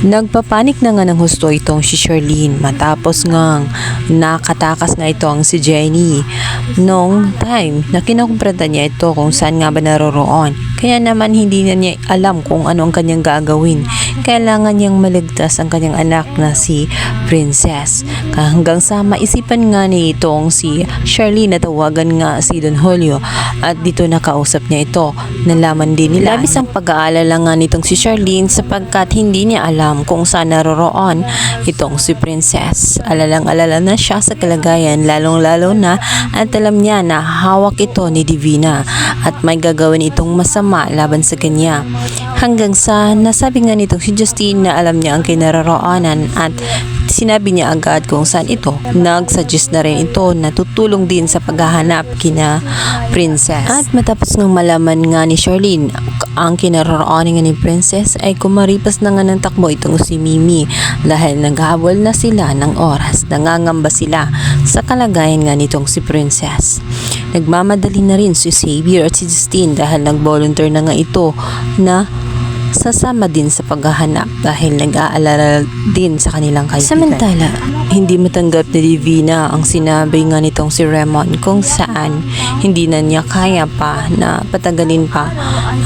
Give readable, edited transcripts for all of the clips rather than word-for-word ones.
Nagpapanik na nga ng husto itong si Charlene matapos ngang nakatakas nga itong si Jenny nung time na kinukumprenta niya ito kung saan nga ba naroroon. Kaya naman hindi na niya alam kung ano ang kanyang gagawin. Kailangan niyang maligtas ang kanyang anak na si Princess. Hanggang sa maisipan nga ni itong si Charlene na tawagan nga si Don Julio at dito nakausap niya ito. Nalaman din nila. Labis ang pag-aalala nga nitong si Charlene sapagkat hindi niya alam kung saan naroroon itong si Princess. Alalang-alala na siya sa kalagayan lalong-lalo na at alam niya na hawak ito ni Divina at may gagawin itong masama laban sa kanya. Hanggang sa nasabi nga nitong si Justine na alam niya ang kinaroroonan at sinabi niya agad kung saan ito. Nag-suggest na rin ito na tutulong din sa paghahanap kina Princess. At matapos ng malaman nga ni Charlene ang kinaroroonan nga ni Princess ay kumaripas na nga ng takbo itong si Mimi dahil naghabol na sila ng oras. Nangangamba sila sa kalagayan nga nitong si Princess. Nagmamadali na rin si Xavier at si Justine dahil nag-volunteer na nga ito na sasama din sa paghahanap dahil nag-aalala din sa kanilang kaibigan. Samantala, hindi matanggap ni Divina ang sinabi nga nitong si Raymond kung saan hindi na niya kaya pa na patagalin pa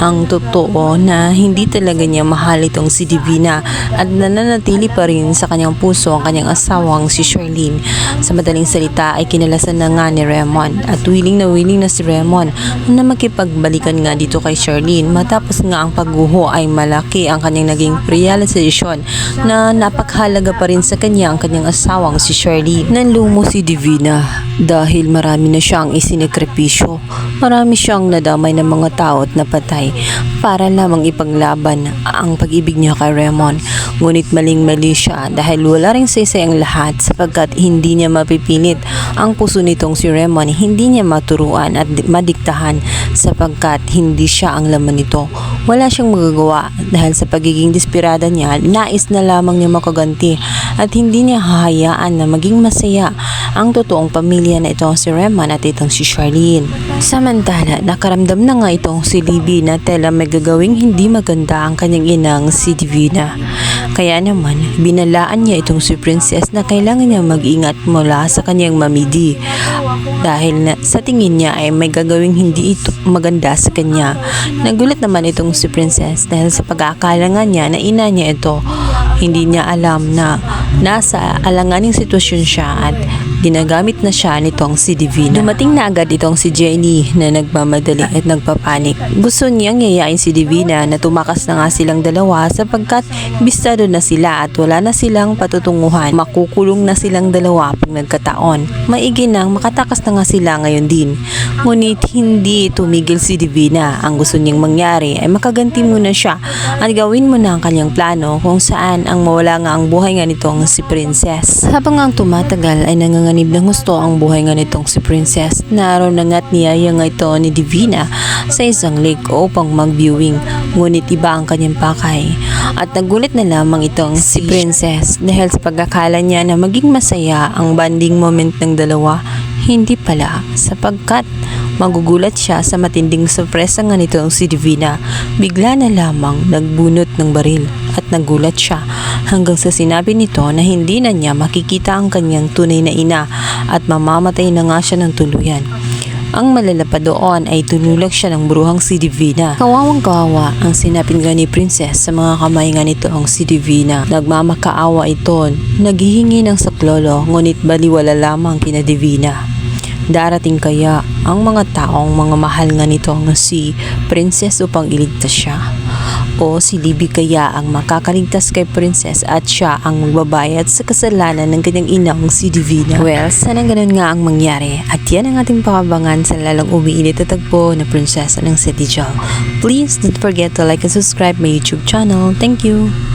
ang totoo na hindi talaga niya mahal itong si Divina at nananatili pa rin sa kanyang puso ang kanyang asawang si Charlene. Sa madaling salita ay kinalasan na nga ni Raymond at willing na si Raymond na makipagbalikan nga dito kay Charlene matapos nga ang pagguho ay malaki ang kanyang naging realization na napakhalaga pa rin sa kanya ang kanyang asawang si Charlene. Nanlumo si Divina dahil marami na siyang isinekrepisyo. Marami siyang nadamay ng mga tao at napatay para lamang ipaglaban ang pag-ibig niya kay Raymond. Ngunit maling-mali siya dahil wala ring saysay ang lahat sapagkat hindi niya mapipilit ang puso nitong si Raymond. Hindi niya maturuan at madiktahan sapagkat hindi siya ang laman nito. Wala siyang magagawa dahil sa pagiging desperada niya, nais na lamang niya makaganti at hindi niya hahayaan na maging masaya ang totoong pamilya na itong si Raymond at itong si Charlene. Samantala, nakaramdam na nga itong si Libby na tela may gagawing hindi maganda ang kanyang inang si Divina. Kaya naman, binalaan niya itong si Princess na kailangan niya mag-ingat mula sa kanyang mamidi dahil sa tingin niya ay may gagawing hindi ito maganda sa kanya. Nagulat naman itong si Princess dahil sa pag-aakala nga niya na ina niya ito. Hindi niya alam na nasa alanganing sitwasyon siya at ginagamit na siya nitong si Divina. Dumating na agad itong si Jenny na nagmamadali at nagpapanik. Gusto niyang yayain si Divina na tumakas na nga silang dalawa sapagkat bistado na sila at wala na silang patutunguhan. Makukulong na silang dalawa pag nagkataon. Maigi nang makatakas na nga sila ngayon din. Ngunit hindi tumigil si Divina. Ang gusto niyang mangyari ay makaganti muna siya at gawin mo na ang kanyang plano kung saan ang mawala nga ang buhay nga nitong si Princess. Habang ang tumatagal ay nanganganib ng gusto ang buhay nga nitong si Princess. Naroon na nga't niyaya nga ito ni Divina sa isang lake upang mag-viewing. Ngunit iba ang kanyang pakay. At nagulat na lamang itong si Princess dahil sa pagkakala niya na maging masaya ang bonding moment ng dalawa. Hindi pala sapagkat magugulat siya sa matinding sorpresa nga nitong si Divina. Bigla na lamang nagbunot ng baril at nagulat siya hanggang sa sinabi nito na hindi na niya makikita ang kanyang tunay na ina at mamamatay na nga siya ng tuluyan. Ang malala pa doon ay tunulak siya ng bruhang si Divina. Kawawang-kawawa ang sinapin nga ni Princess sa mga kamay nga nito ang si Divina. Nagmamakaawa ito, naghihingi ng saklolo ngunit baliwala lamang kina Divina. Darating kaya ang mga taong mga mahal nga nito ang si Princess upang iligtas siya? O si Libby kaya ang makakaligtas kay Princess at siya ang magbabayad sa kasalanan ng kanyang inang si Divina? Well, sana ganun nga ang mangyari at yan ang ating pakabangan sa lalong umiinit at tagpo na prinsesa ng City Jal. Please don't forget to like and subscribe my YouTube channel. Thank you!